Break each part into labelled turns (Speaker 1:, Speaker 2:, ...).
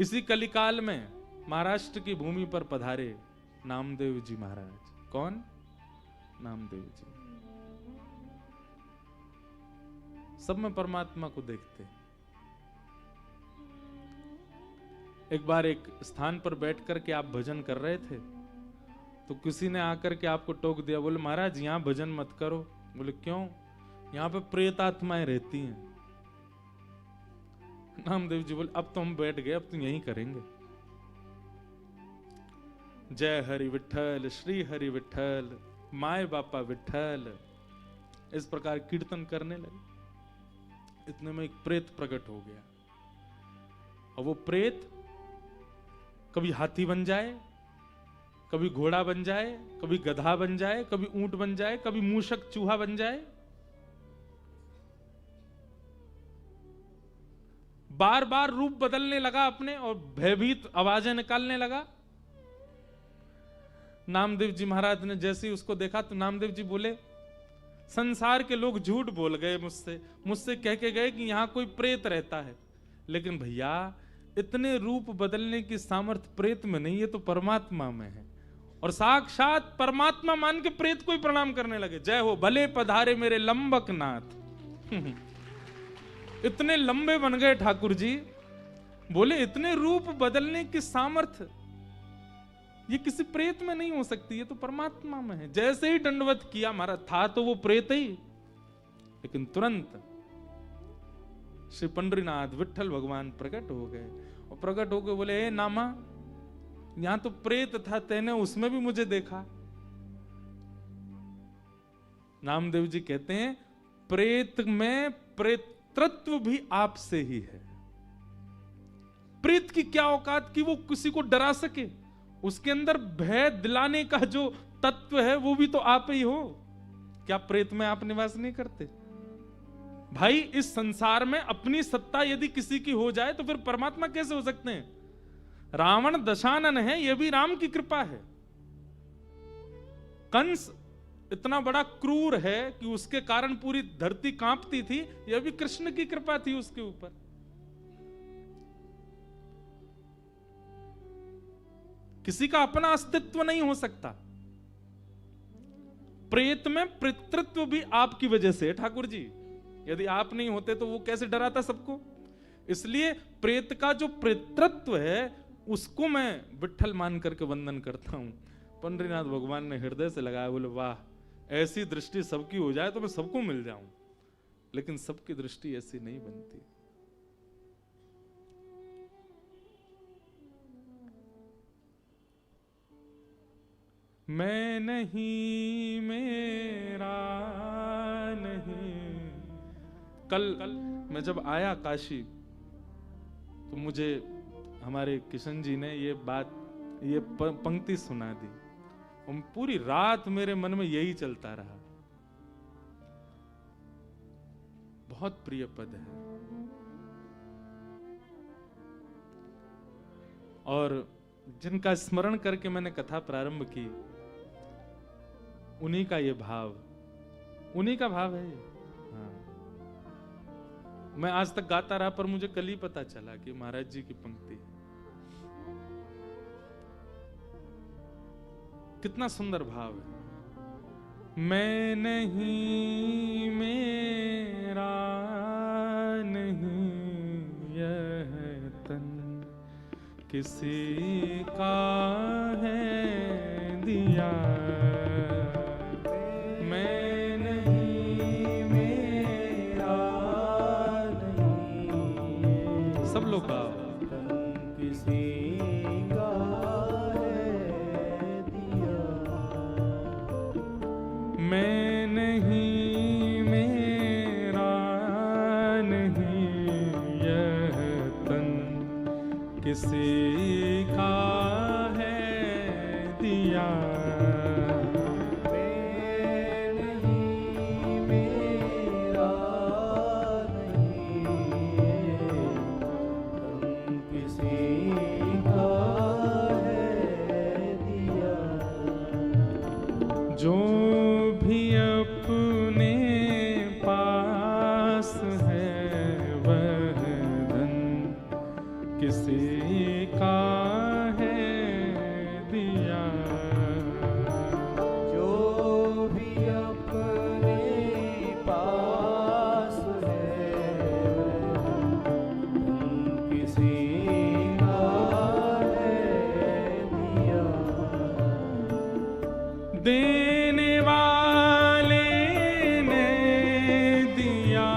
Speaker 1: इसी कलिकाल में महाराष्ट्र की भूमि पर पधारे नामदेव जी महाराज। कौन? नामदेव जी। सब में परमात्मा को देखते। एक बार एक स्थान पर बैठ करके आप भजन कर रहे थे, तो किसी ने आकर के आपको टोक दिया, बोले महाराज यहां भजन मत करो। बोले क्यों? यहां पे प्रेत आत्माएं रहती हैं। नामदेव जी बोले अब तो हम बैठ गए, अब तो यहीं करेंगे। जय हरि विठल, श्री हरि विठल, माए बापा विठल, इस प्रकार कीर्तन करने लगे। इतने में एक प्रेत प्रकट हो गया, और वो प्रेत कभी हाथी बन जाए, कभी घोड़ा बन जाए, कभी गधा बन जाए, कभी ऊंट बन जाए, कभी मूषक चूहा बन जाए। बार बार रूप बदलने लगा अपने, और भयभीत आवाजें निकालने लगा। नामदेव जी महाराज ने जैसे ही उसको देखा तो नामदेव जी बोले, संसार के लोग झूठ बोल गए मुझसे कह के गए कि यहां कोई प्रेत रहता है, लेकिन भैया इतने रूप बदलने की सामर्थ्य प्रेत में नहीं, ये तो परमात्मा में है। और साक्षात परमात्मा मान के प्रेत को ही प्रणाम करने लगे। जय हो भले पधारे मेरे लंबक नाथ। इतने लंबे बन गए ठाकुर जी। बोले इतने रूप बदलने की सामर्थ्य ये किसी प्रेत में नहीं हो सकती, ये तो परमात्मा में है। जैसे ही दंडवत किया महाराज, था तो वो प्रेत ही, लेकिन तुरंत श्री पंडरीनाथ विठल भगवान प्रकट हो गए। और प्रकट होकर बोले, ए नामा, यहां तो प्रेत था, तेने उसमें भी मुझे देखा। नामदेव जी कहते हैं प्रेत में प्रेतृत्व भी आपसे ही है। प्रेत की क्या औकात कि वो किसी को डरा सके, उसके अंदर भय दिलाने का जो तत्व है वो भी तो आप ही हो। क्या प्रेत में आप निवास नहीं करते? भाई इस संसार में अपनी सत्ता यदि किसी की हो जाए तो फिर परमात्मा कैसे हो सकते हैं? रावण दशानन है, यह भी राम की कृपा है। कंस इतना बड़ा क्रूर है कि उसके कारण पूरी धरती कांपती थी, यह भी कृष्ण की कृपा थी उसके ऊपर। किसी का अपना अस्तित्व नहीं हो सकता। प्रेत में पितृत्व भी आपकी वजह से ठाकुर जी। यदि आप नहीं होते तो वो कैसे डराता सबको? इसलिए प्रेत का जो पितृत्व है उसको मैं विठ्ठल मान करके वंदन करता हूं। पंडरीनाथ भगवान ने हृदय से लगाया, बोले वाह, ऐसी दृष्टि सबकी हो जाए तो मैं सबको मिल जाऊं। लेकिन सबकी दृष्टि ऐसी नहीं बनती। मैं नहीं, मेरा नहीं। कल मैं जब आया काशी तो मुझे हमारे किशन जी ने ये पंक्ति सुना दी, और पूरी रात मेरे मन में यही चलता रहा। बहुत प्रिय पद है। और जिनका स्मरण करके मैंने कथा प्रारंभ की, उन्हीं का ये भाव, उन्हीं का भाव है। हाँ, मैं आज तक गाता रहा, पर मुझे कल ही पता चला कि महाराज जी की पंक्ति है। कितना सुंदर भाव है। मैं नहीं, मेरा नहीं, यह तन किसी का है दिया। मैं नहीं, मेरा नहीं, सब लोग गाओ। किसी का है दिया। मैं नहीं, मेरा नहीं, यह तन किसी का है दिया। जो भी अपने पास है वह धन किसी का है दिया,
Speaker 2: जो भी अपने पास है किसी का है दिया।
Speaker 1: देने वाले ने दिया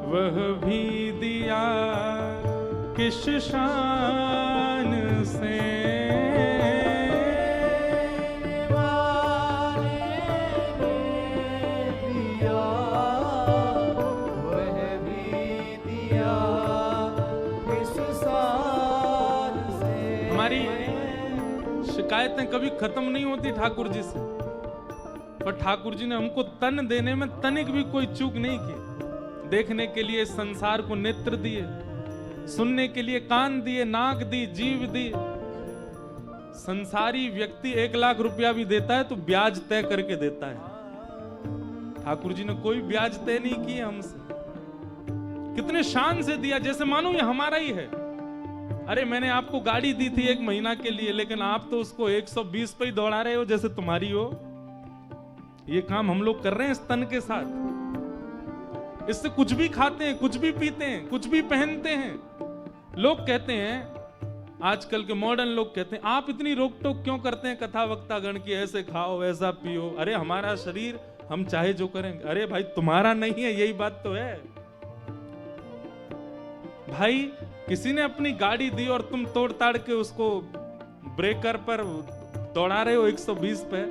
Speaker 1: वह भी दिया किस शान से, हमारी शिकायतें कभी खत्म नहीं होती ठाकुर जी से, पर ठाकुर जी ने हमको तन देने में तनिक भी कोई चूक नहीं की। देखने के लिए संसार को नेत्र दिए, सुनने के लिए कान दिए, नाक दी, जीव दी। संसारी व्यक्ति 1 लाख रुपया भी देता है तो ब्याज तय करके देता है। ठाकुर जी ने कोई ब्याज तय नहीं किया हमसे। कितने शान से दिया, जैसे मानो ये हमारा ही है। अरे मैंने आपको गाड़ी दी थी 1 महीना के लिए, लेकिन आप तो उसको 120 पे ही दौड़ा रहे हो जैसे तुम्हारी हो। ये काम हम लोग कर रहे हैं इस तन के साथ। इससे कुछ भी खाते हैं, कुछ भी पीते हैं, कुछ भी पहनते हैं। लोग कहते हैं, आजकल के मॉडर्न लोग कहते हैं, आप इतनी रोक टोक क्यों करते हैं कथा वक्ता गण की, ऐसे खाओ ऐसा पियो। अरे हमारा शरीर, हम चाहे जो करेंगे। अरे भाई तुम्हारा नहीं है, यही बात तो है। भाई किसी ने अपनी गाड़ी दी और तुम तोड़ ताड़ के उसको ब्रेकर पर दौड़ा रहे हो 120 पे,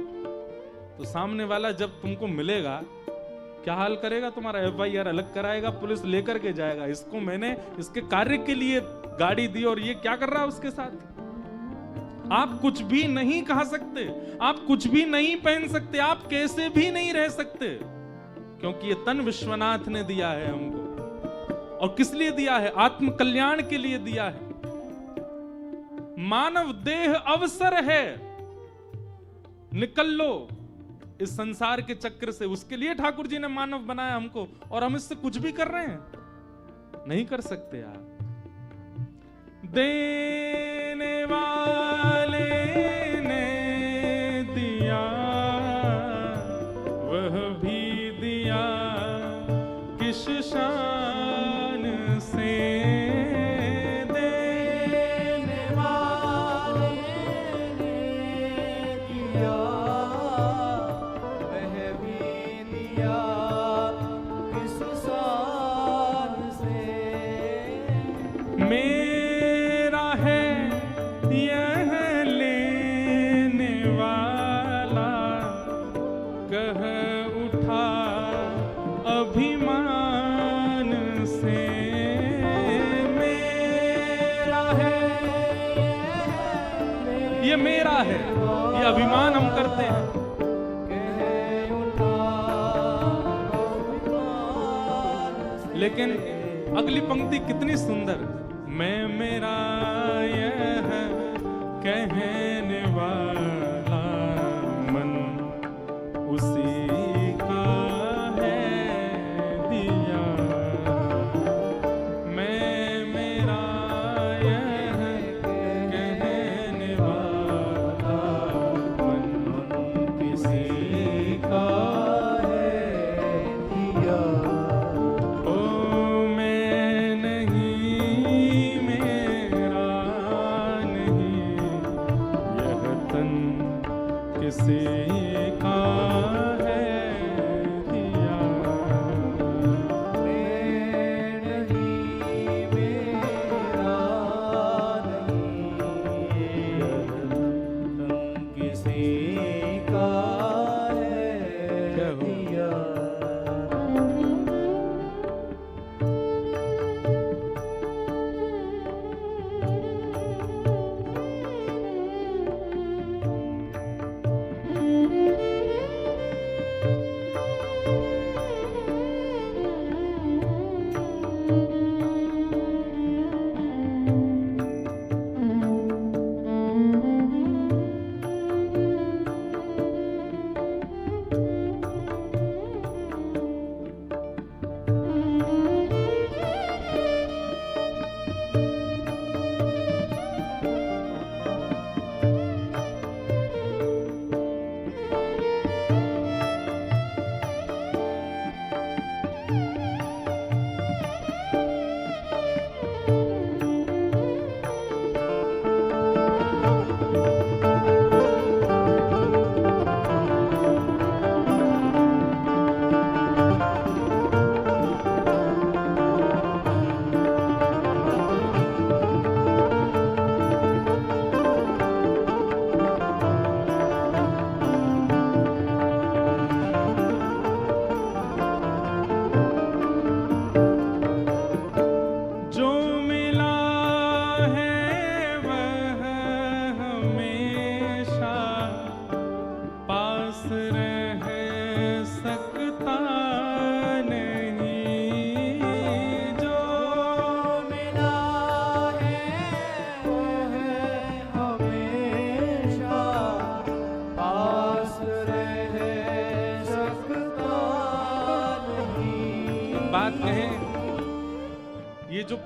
Speaker 1: तो सामने वाला जब तुमको मिलेगा क्या हाल करेगा तुम्हारा? FIR अलग कराएगा, पुलिस लेकर के जाएगा। इसको मैंने इसके कार्य के लिए गाड़ी दी और ये क्या कर रहा है उसके साथ। आप कुछ भी नहीं कहा सकते, आप कुछ भी नहीं पहन सकते, आप कैसे भी नहीं रह सकते, क्योंकि ये तन विश्वनाथ ने दिया है हमको। और किस लिए दिया है? आत्म कल्याण के लिए दिया है। मानव देह अवसर है, निकल लो इस संसार के चक्र से। उसके लिए ठाकुर जी ने मानव बनाया हमको, और हम इससे कुछ भी कर रहे हैं? नहीं कर सकते यार। देने वाले ने दिया वह भी दिया किस शान से,
Speaker 2: देने वाले ने दिया वह भी दिया किस शान से।
Speaker 1: मेरा है यह लेने वाला, कह उठा अभिमान से।
Speaker 2: मेरा है
Speaker 1: ये मेरा है, ये अभिमान हम करते हैं।
Speaker 2: कह उठा अभिमान से।
Speaker 1: लेकिन अगली पंक्ति कितनी सुंदर। मैं मेरा यह कहने वाला मन उसी का है दिया। मैं मेरा यह कहने वाला मन किसी का
Speaker 2: है दिया।
Speaker 1: ओ मैं नहीं, मेरा नहीं,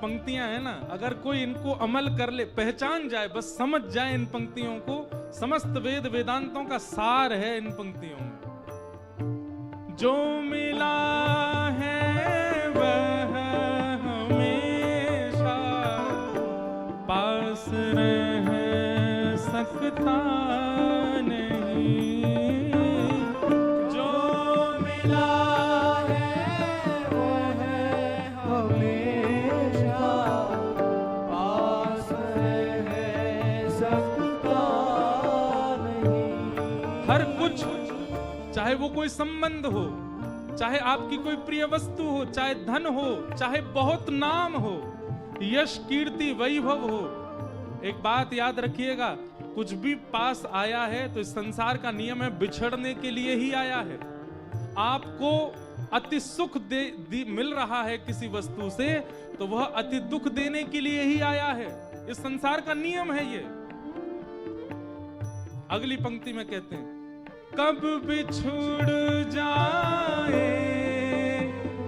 Speaker 1: पंक्तियां हैं ना, अगर कोई इनको अमल कर ले, पहचान जाए, बस समझ जाए इन पंक्तियों को, समस्त वेद वेदांतों का सार है इन पंक्तियों में। जो मिला है वह हमेशा पास रह सकता नहीं।
Speaker 2: जो मिला है वह हमेशा पास रह सकता नहीं।
Speaker 1: हर कुछ, चाहे वो कोई संबंध हो, चाहे आपकी कोई प्रिय वस्तु हो, चाहे धन हो, चाहे बहुत नाम हो, यश कीर्ति वैभव हो, एक बात याद रखिएगा, कुछ भी पास आया है तो इस संसार का नियम है बिछड़ने के लिए ही आया है। आपको अति सुख मिल रहा है किसी वस्तु से, तो वह अति दुख देने के लिए ही आया है। इस संसार का नियम है ये। अगली पंक्ति में कहते हैं, कब बिछुड़ जाए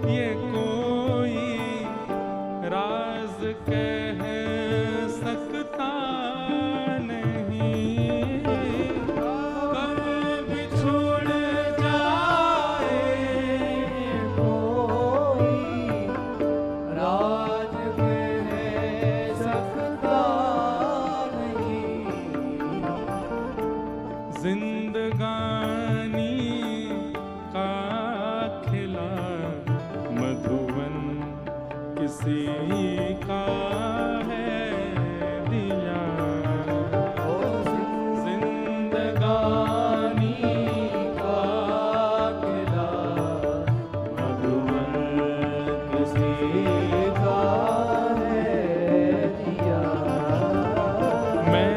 Speaker 1: ये कोई राज कह सकता नहीं।
Speaker 2: कब बिछुड़ जाए कोई राज कह सकता नहीं।
Speaker 1: जिंदगानी का खिला मधुवन किसी का है दिया।
Speaker 2: जिंदगानी का खिला मधुवन किसी का है दिया।
Speaker 1: मैं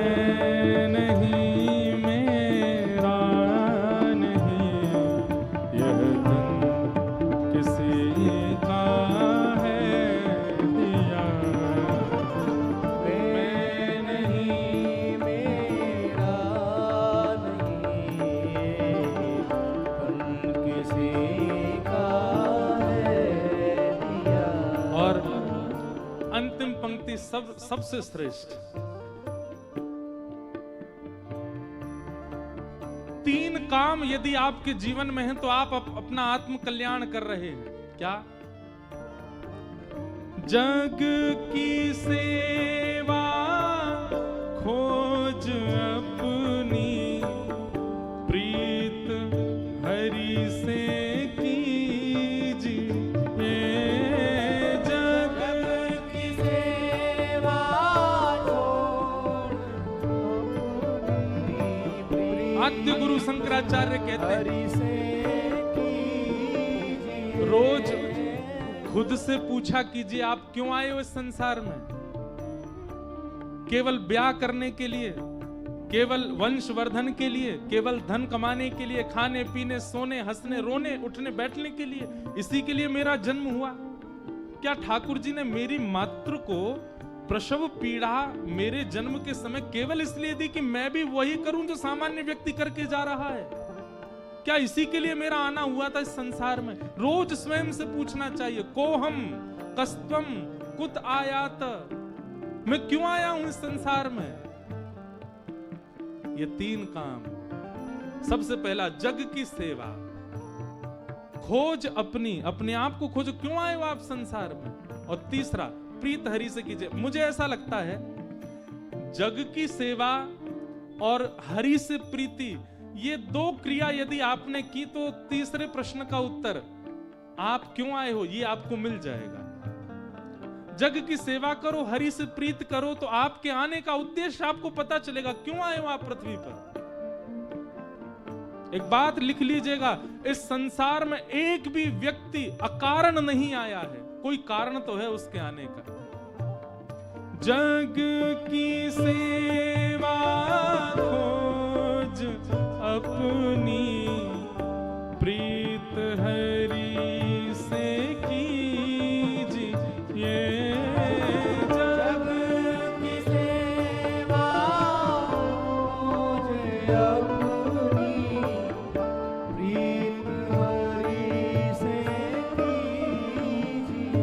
Speaker 1: नहीं, मेरा नहीं, यह धन किसी का है दिया।
Speaker 2: मैं नहीं, मेरा नहीं, धन किसी का है दिया।
Speaker 1: और अंतिम पंक्ति सबसे श्रेष्ठ, तीन काम यदि आपके जीवन में है तो आप अपना आत्म कल्याण कर रहे हैं। क्या? जग की सेवा खोज अपनी प्रीत हरि से कीजिए। जग
Speaker 2: की सेवा छोड़
Speaker 1: आद्य गुरु शंकराचार्य कहते हैं,
Speaker 2: हरि से कीजिए।
Speaker 1: रोज खुद से पूछा कीजिए आप क्यों आए हो इस संसार में? केवल ब्याह करने के लिए, केवल वंशवर्धन के लिए, केवल धन कमाने के लिए, खाने पीने सोने हंसने रोने उठने बैठने के लिए, इसी के लिए मेरा जन्म हुआ? क्या ठाकुर जी ने मेरी मातृ को प्रसव पीड़ा मेरे जन्म के समय केवल इसलिए दी कि मैं भी वही करूं जो सामान्य व्यक्ति करके जा रहा है? क्या इसी के लिए मेरा आना हुआ था इस संसार में? रोज स्वयं से पूछना चाहिए, कोहम कस्तम कुत आयात, मैं क्यों आया हूं इस संसार में? ये तीन काम। सबसे पहला जग की सेवा, खोज अपने आप को खोजो, क्यों आए हो आप संसार में? और तीसरा प्रीत हरि से कीजिए। मुझे ऐसा लगता है जग की सेवा और हरि से प्रीति, ये दो क्रिया यदि आपने की तो तीसरे प्रश्न का उत्तर आप क्यों आए हो ये आपको मिल जाएगा। जग की सेवा करो, हरि से प्रीत करो, तो आपके आने का उद्देश्य आपको पता चलेगा, क्यों आए हो आप पृथ्वी पर। एक बात लिख लीजिएगा, इस संसार में एक भी व्यक्ति अकारण नहीं आया है, कोई कारण तो है उसके आने का। जग की सेवा खोज अपनी प्रीत हरि से कीजिए।
Speaker 2: जग की सेवा खोज अपनी प्रीत हरि से कीजिए।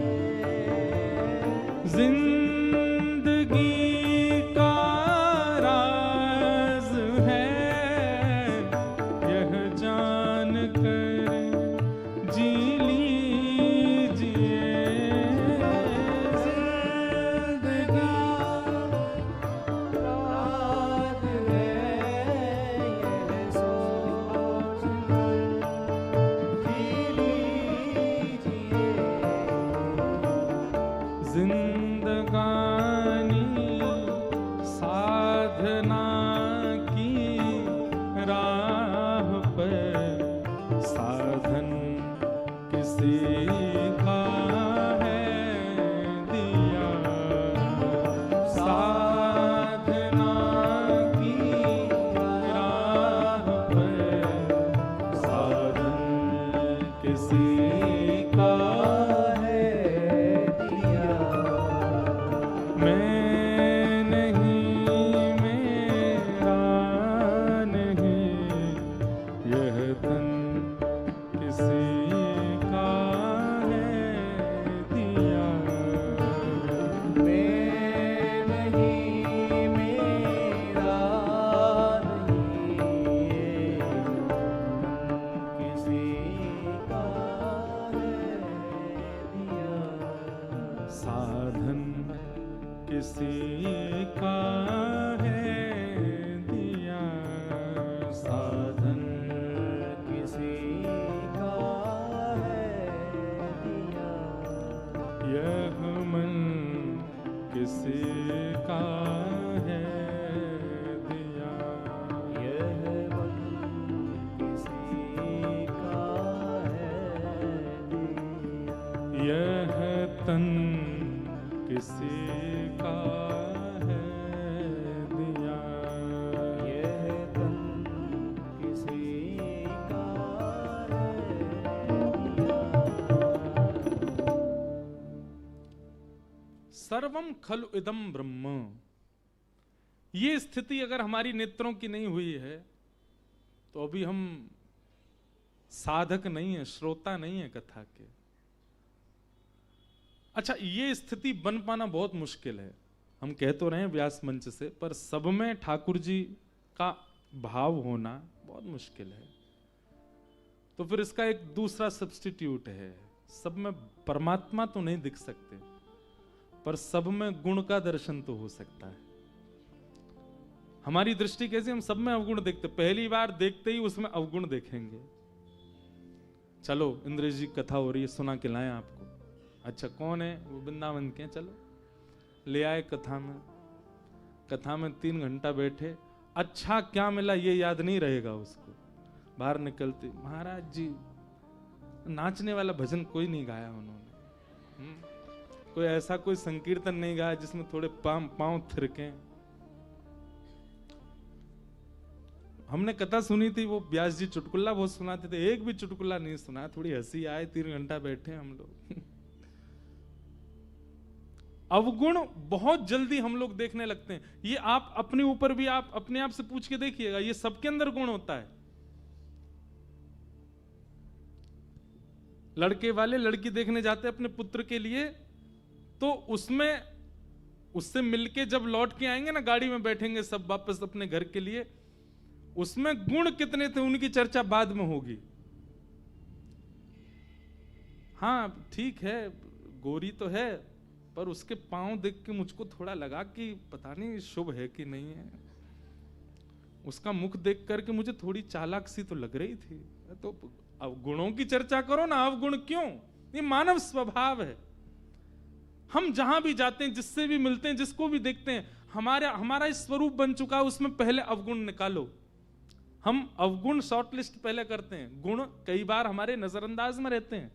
Speaker 1: का है दिया,
Speaker 2: साधन किसी का है दिया,
Speaker 1: यह मन किसी का है दिया,
Speaker 2: यह मन किसी का है दिया,
Speaker 1: यह तन किसी का है दिया,
Speaker 2: यह तन किसी का है दिया।
Speaker 1: सर्वम खलु इदम ब्रह्म। ये स्थिति अगर हमारी नेत्रों की नहीं हुई है तो अभी हम साधक नहीं है, श्रोता नहीं है कथा के। अच्छा, ये स्थिति बन पाना बहुत मुश्किल है। हम कह तो रहे हैं व्यास मंच से, पर सब में ठाकुर जी का भाव होना बहुत मुश्किल है। तो फिर इसका एक दूसरा सब्स्टिट्यूट है। सब में परमात्मा तो नहीं दिख सकते, पर सब में गुण का दर्शन तो हो सकता है। हमारी दृष्टि कैसी, हम सब में अवगुण देखते, पहली बार देखते ही उसमें अवगुण देखेंगे। चलो इंद्र जी कथा हो रही है, सुना के लाएं आपको। अच्छा कौन है वो? वृंदावन के हैं। चलो ले आए कथा में। कथा में 3 घंटा बैठे, अच्छा क्या मिला ये याद नहीं रहेगा उसको। बाहर निकलते, महाराज जी नाचने वाला भजन कोई नहीं गाया उन्होंने, कोई ऐसा कोई संकीर्तन नहीं गाया जिसमें थोड़े पांव थिरके। हमने कथा सुनी थी, वो व्यास जी चुटकुल्ला बहुत सुनाते थे, एक भी चुटकुल्ला नहीं सुना। थोड़ी हंसी आए, 3 घंटा बैठे हम लोग। अवगुण बहुत जल्दी हम लोग देखने लगते हैं। ये आप अपने ऊपर भी आप अपने आप से पूछ के देखिएगा, ये सबके अंदर गुण होता है। लड़के वाले लड़की देखने जाते हैं अपने पुत्र के लिए, तो उसमें उससे मिलके जब लौट के आएंगे ना, गाड़ी में बैठेंगे सब वापस अपने घर के लिए, उसमें गुण कितने थे उनकी चर्चा बाद में होगी। हाँ ठीक है, गोरी तो है, पर उसके पांव देख के मुझको थोड़ा लगा कि पता नहीं शुभ है कि नहीं है। उसका मुख देख करके मुझे थोड़ी चालाक सी तो लग रही थी। तो अवगुणों की चर्चा करो ना, अवगुण क्यों? ये मानव स्वभाव है। हम जहां भी जाते हैं, जिससे भी मिलते हैं, जिसको भी देखते हैं, हमारा स्वरूप बन चुका है, उसमें पहले अवगुण निकालो। हम अवगुण शॉर्टलिस्ट पहले करते हैं, गुण कई बार हमारे नजरअंदाज में रहते हैं।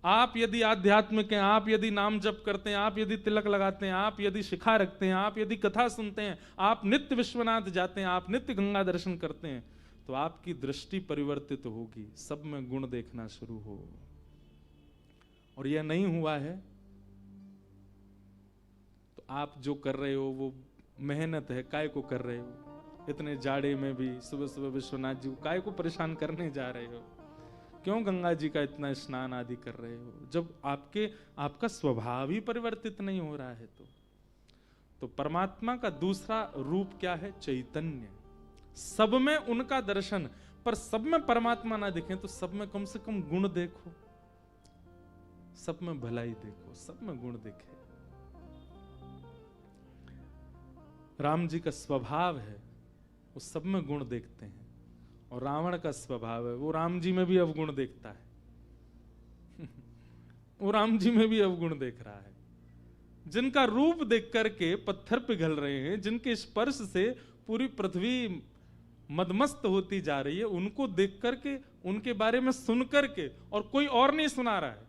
Speaker 1: आप यदि आध्यात्मिक हैं, आप यदि नाम जप करते हैं, आप यदि तिलक लगाते हैं, आप यदि शिखा रखते हैं, आप यदि कथा सुनते हैं, आप नित्य विश्वनाथ जाते हैं, आप नित्य गंगा दर्शन करते हैं, तो आपकी दृष्टि परिवर्तित होगी, सब में गुण देखना शुरू हो। और यह नहीं हुआ है तो आप जो कर रहे हो वो मेहनत है, काय को कर रहे हो? इतने जाड़े में भी सुबह सुबह विश्वनाथ जी को काय को परेशान करने जा रहे हो? क्यों गंगा जी का इतना स्नान आदि कर रहे हो, जब आपका स्वभाव ही परिवर्तित नहीं हो रहा है? तो परमात्मा का दूसरा रूप क्या है? चैतन्य। सब में उनका दर्शन, पर सब में परमात्मा ना दिखे तो सब में कम से कम गुण देखो, सब में भलाई देखो, सब में गुण देखे। राम जी का स्वभाव है वो सब में गुण देखते हैं, और रावण का स्वभाव है वो राम जी में भी अवगुण देखता है। वो राम जी में भी अवगुण देख रहा है। जिनका रूप देख करके पत्थर पिघल रहे हैं, जिनके स्पर्श से पूरी पृथ्वी मदमस्त होती जा रही है, उनको देख करके, उनके बारे में सुन करके, और कोई और नहीं सुना रहा है,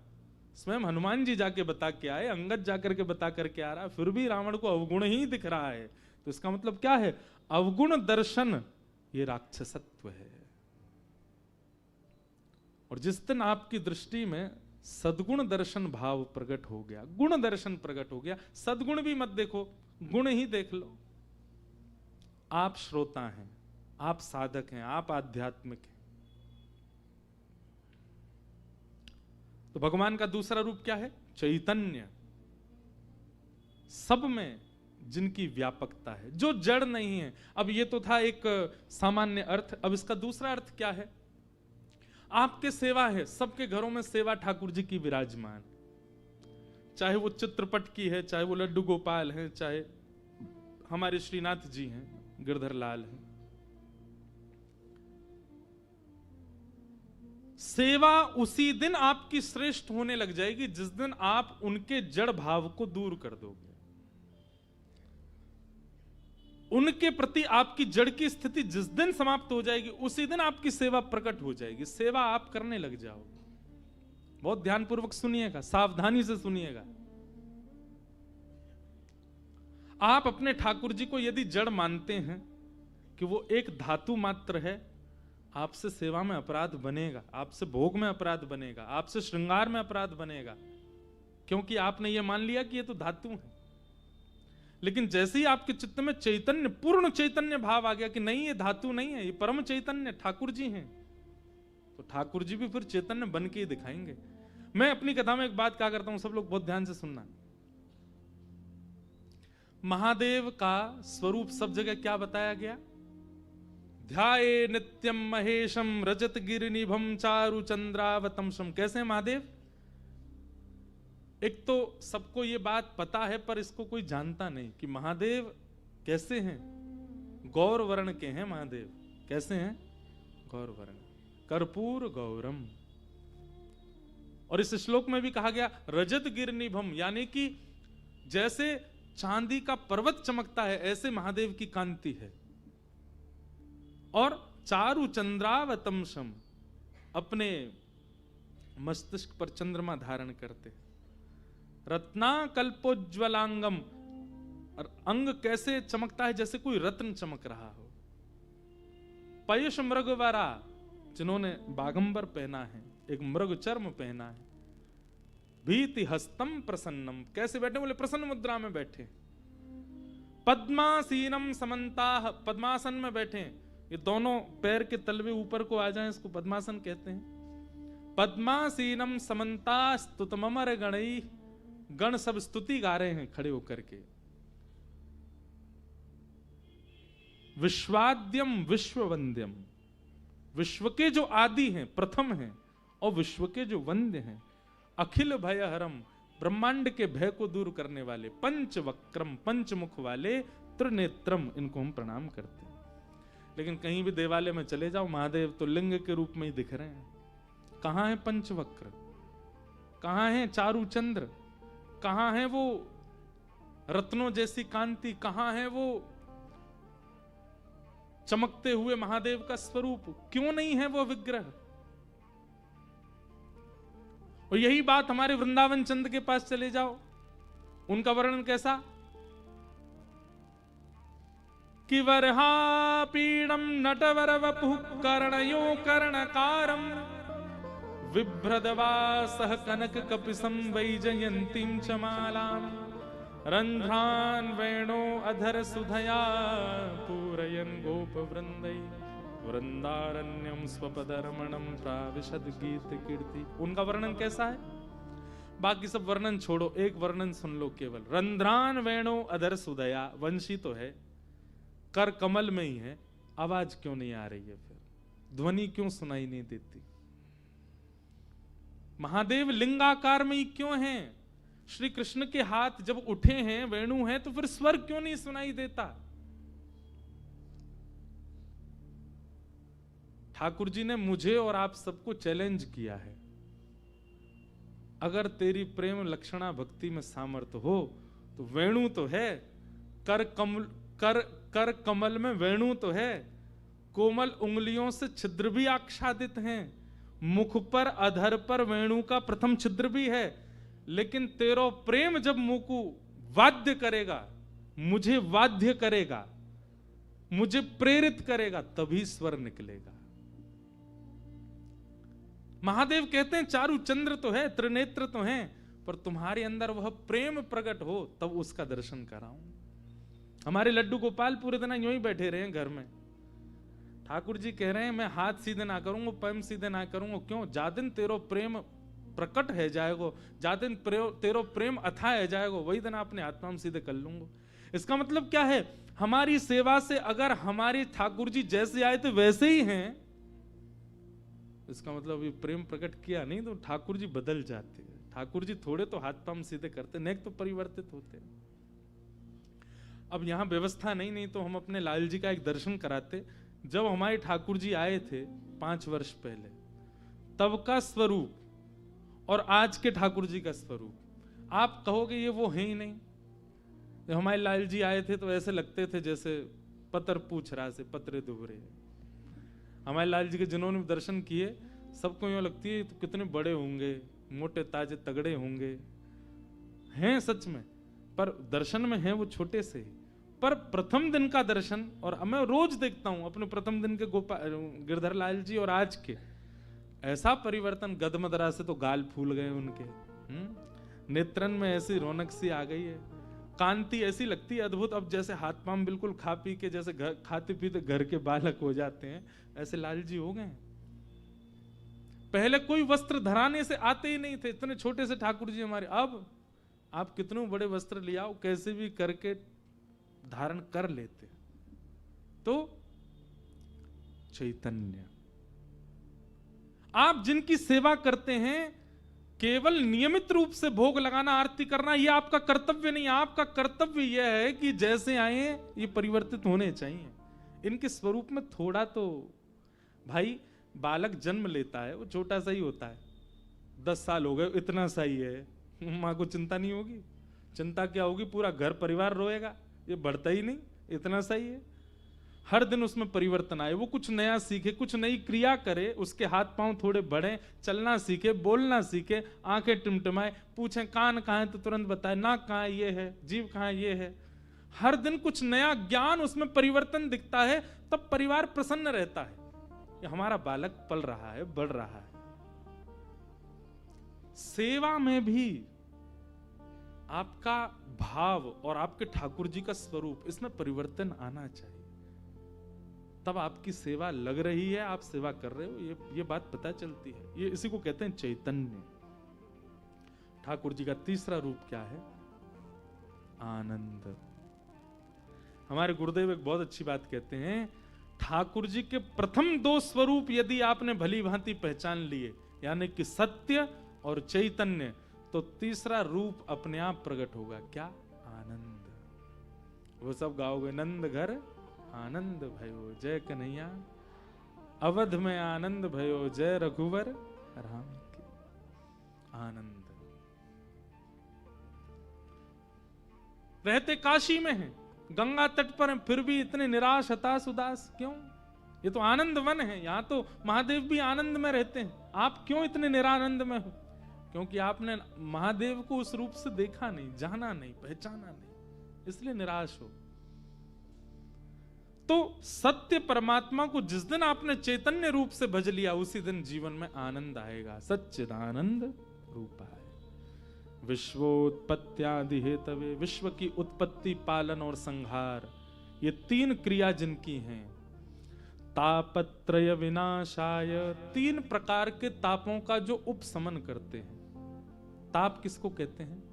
Speaker 1: स्वयं हनुमान जी जाके बता के आए, अंगद जाकर के बता करके आ रहा है, फिर भी रावण को अवगुण ही दिख रहा है। तो इसका मतलब क्या है? अवगुण दर्शन ये राक्षसत्व है। और जिस दिन आपकी दृष्टि में सद्गुण दर्शन भाव प्रकट हो गया, गुण दर्शन प्रकट हो गया, सद्गुण भी मत देखो, गुण ही देख लो। आप श्रोता हैं, आप साधक हैं, आप आध्यात्मिक हैं। तो भगवान का दूसरा रूप क्या है? चैतन्य। सब में जिनकी व्यापकता है, जो जड़ नहीं है। अब ये तो था एक सामान्य अर्थ, अब इसका दूसरा अर्थ क्या है? आपके सेवा है, सबके घरों में सेवा ठाकुर जी की विराजमान, चाहे वो चित्रपट की है, चाहे वो लड्डू गोपाल है, चाहे हमारे श्रीनाथ जी हैं, गिरधर लाल हैं। सेवा उसी दिन आपकी श्रेष्ठ होने लग जाएगी जिस दिन आप उनके जड़ भाव को दूर कर दोगे। उनके प्रति आपकी जड़ की स्थिति जिस दिन समाप्त हो जाएगी उसी दिन आपकी सेवा प्रकट हो जाएगी। सेवा आप करने लग जाओगे। बहुत ध्यानपूर्वक सुनिएगा, सावधानी से सुनिएगा। आप अपने ठाकुर जी को यदि जड़ मानते हैं कि वो एक धातु मात्र है, आपसे सेवा में अपराध बनेगा, आपसे भोग में अपराध बनेगा, आपसे श्रृंगार में अपराध बनेगा, क्योंकि आपने ये मान लिया कि ये तो धातु है। लेकिन जैसे ही आपके चित्त में चैतन्य, पूर्ण चैतन्य भाव आ गया कि नहीं ये धातु नहीं है, ये परम चैतन्य ठाकुर जी हैं, तो ठाकुर जी भी फिर चैतन्य बन के ही दिखाएंगे। मैं अपनी कथा में एक बात कहा करता हूं, सब लोग बहुत ध्यान से सुनना। महादेव का स्वरूप सब जगह क्या बताया गया? ध्याये नित्यम महेशम रजत गिरिनिभम चारु चंद्रावतंसम। कैसे हैं महादेव? एक तो सबको ये बात पता है पर इसको कोई जानता नहीं कि महादेव कैसे हैं। गौर वर्ण के हैं महादेव। कैसे हैं? गौर वर्ण, कर्पूर गौरम। और इस श्लोक में भी कहा गया रजत गिरिनिभम, यानी कि जैसे चांदी का पर्वत चमकता है ऐसे महादेव की कांति है। और चारु चंद्रावतंसम, अपने मस्तिष्क पर चंद्रमा धारण करते। रत्नाकल्पोज्वलांगम, और अंग कैसे चमकता है जैसे कोई रत्न चमक रहा हो। पयुष मृगवरा, जिन्होंने बागंबर पहना है, एक मृग चर्म पहना है। भीति हस्तम प्रसन्नम, कैसे बैठे? बोले प्रसन्न मुद्रा में बैठे। पद्मासीनम समन्ताः, पद्मासन में बैठे। ये दोनों पैर के तलवे ऊपर को आ जाएं, इसको पद्मासन कहते हैं। पद्मासीनम समन्ता स्तुतमर गणई, गण सब स्तुति गा रहे हैं खड़े होकर के। विश्वाद्यम विश्ववंद्यम, विश्व के जो आदि हैं, प्रथम हैं, और विश्व के जो वंद्य हैं। अखिल भयहरम, ब्रह्मांड के भय को दूर करने वाले। पंचवक्रम, पंचमुख वाले। त्रिनेत्रम, इनको हम प्रणाम करते हैं। लेकिन कहीं भी देवालय में चले जाओ, महादेव तो लिंग के रूप में ही दिख रहे हैं। कहां है पंचवक्र? कहां है चारु चंद्र? कहां है वो रत्नों जैसी कांति? कहां है वो चमकते हुए महादेव का स्वरूप? क्यों नहीं है वो विग्रह? और यही बात हमारे वृंदावन चंद के पास चले जाओ, उनका वर्णन कैसा? कि वरहापीडम नटवर वपुः कर्णयो कर्णकारम, बिभ्रदवासः कनक कपिसं वैजयन्तीं च मालां, रन्ध्रान् वेणो अधर सुधया पूरयन् गोपवृन्दै, वृंदारण्यम स्वपदरमणम प्राविशद गीत कीर्ति। उनका वर्णन कैसा है? बाकी सब वर्णन छोड़ो, एक वर्णन सुन लो केवल। रंध्रान वेणो अधर सुदया, वंशी तो है, कर कमल में ही है, आवाज क्यों नहीं आ रही है? फिर ध्वनि क्यों सुनाई नहीं देती? महादेव लिंगाकार में ही क्यों हैं? श्री कृष्ण के हाथ जब उठे हैं, वेणु हैं, तो फिर स्वर क्यों नहीं सुनाई देता? ठाकुर जी ने मुझे और आप सबको चैलेंज किया है, अगर तेरी प्रेम लक्षणा भक्ति में सामर्थ्य हो तो वेणु तो है, कर कमल में वेणु तो है, कोमल उंगलियों से छिद्र भी आच्छादित हैं, मुख पर अधर पर वेणु का प्रथम छिद्र भी है। लेकिन तेरो प्रेम जब मुकु वाद्य करेगा, मुझे वाद्य करेगा, मुझे प्रेरित करेगा, तभी स्वर निकलेगा। महादेव कहते हैं चारु चंद्र तो है, त्रिनेत्र तो हैं, पर तुम्हारे अंदर वह प्रेम प्रकट हो तब उसका दर्शन कराऊं। हमारे लड्डू गोपाल पूरे दिन यूं ही बैठे रहे घर में। ठाकुर जी कह रहे हैं मैं हाथ सीधे ना करूंगा, पैम सीधे ना करूंगा। क्यों? जा दिन तेरो प्रेम प्रकट है जाएगो, जा दिन तेरो प्रेम अथा है जाएगो, वही दिन अपने आत्मा में सीधे कर लूंगा। इसका मतलब क्या है? हमारी सेवा से अगर हमारे ठाकुर जी जैसे आए थे वैसे ही हैं, इसका मतलब ये प्रेम प्रकट किया नहीं तो ठाकुर जी बदल जाते हैं। ठाकुर जी थोड़े तो हाथ पांव सीधे करते, नेक तो परिवर्तित होते। अब यहाँ व्यवस्था नहीं तो हम अपने लाल जी का एक दर्शन कराते। जब हमारे ठाकुर जी आए थे 5 वर्ष पहले, तब का स्वरूप और आज के ठाकुर जी का स्वरूप आप कहोगे ये वो है ही नहीं। जब हमारे लाल जी आए थे तो ऐसे लगते थे जैसे पतर पूछ रहा से पतरे दुबरे। हमारे लाल जी के जिन्होंने दर्शन किए सबको यूं लगती है तो कितने बड़े होंगे, मोटे ताजे तगड़े होंगे, हैं सच में, पर दर्शन में हैं वो छोटे से ही। पर प्रथम दिन का दर्शन, और मैं रोज देखता हूं अपने प्रथम दिन के गिरधर लाल जी और आज के, ऐसा परिवर्तन। गदमदरा से तो गाल फूल गए उनके, नेत्रन में ऐसी रौनक सी आ गई है, कांति ऐसी लगती है अद्भुत। अब जैसे हाथ पांव बिल्कुल खा पी के जैसे खाते पीते घर के बालक हो जाते हैं, ऐसे लाल जी हो गए। पहले कोई वस्त्र धराने से आते ही नहीं थे, इतने छोटे से ठाकुर जी हमारे। अब आप कितने बड़े वस्त्र ले आओ, कैसे भी करके धारण कर लेते। तो चैतन्य, आप जिनकी सेवा करते हैं, केवल नियमित रूप से भोग लगाना, आरती करना, यह आपका कर्तव्य नहीं। आपका कर्तव्य यह है कि जैसे आए ये परिवर्तित होने चाहिए। इनके स्वरूप में थोड़ा तो, भाई बालक जन्म लेता है वो छोटा सा ही होता है, 10 साल हो गए इतना सा ही है, माँ को चिंता नहीं होगी। चिंता क्या होगी, पूरा घर परिवार रोएगा, ये बढ़ता ही नहीं, इतना सा ही है। हर दिन उसमें परिवर्तन आए, वो कुछ नया सीखे, कुछ नई क्रिया करे, उसके हाथ पांव थोड़े बढ़े, चलना सीखे, बोलना सीखे, आंखें टिमटिमाए, पूछें कान कहाँ है तो तुरंत बताए, नाक कहाँ है ये है, जीभ कहाँ है ये है। हर दिन कुछ नया ज्ञान, उसमें परिवर्तन दिखता है, तब परिवार प्रसन्न रहता है कि हमारा बालक पल रहा है, बढ़ रहा है। सेवा में भी आपका भाव और आपके ठाकुर जी का स्वरूप, इसमें परिवर्तन आना चाहिए, तब आपकी सेवा लग रही है, आप सेवा कर रहे हो, ये बात पता चलती है। ये इसी को कहते हैं चैतन्य। ठाकुर जी का तीसरा रूप क्या है? आनंद। हमारे गुरुदेव एक बहुत अच्छी बात कहते हैं, ठाकुर जी के प्रथम 2 स्वरूप यदि आपने भली भांति पहचान लिए, यानी कि सत्य और चैतन्य, तो तीसरा रूप अपने आप प्रकट होगा। क्या? आनंद। वो सब गाओगे, नंद घर आनंद भयो जय कन्हैया, अवध में आनंद भयो जय रघुवर राम की। आनंद। रहते काशी में हैं, गंगा तट पर हैं, फिर भी इतने निराश हताश उदास क्यों? ये तो आनंद वन है, यहां तो महादेव भी आनंद में रहते हैं। आप क्यों इतने निरानंद में हो? क्योंकि आपने महादेव को उस रूप से देखा नहीं, जाना नहीं, पहचाना नहीं, इसलिए निराश हो। तो सत्य परमात्मा को जिस दिन आपने चैतन्य रूप से भज लिया, उसी दिन जीवन में आनंद आएगा। सच्चिदानंद रूपाय विश्वोत्पत्त्यादि हेतवे, विश्व की उत्पत्ति, पालन और संहार, ये 3 क्रिया जिनकी हैं। तापत्रय विनाशाय, 3 प्रकार के तापों का जो उपशमन करते हैं। ताप किसको कहते हैं?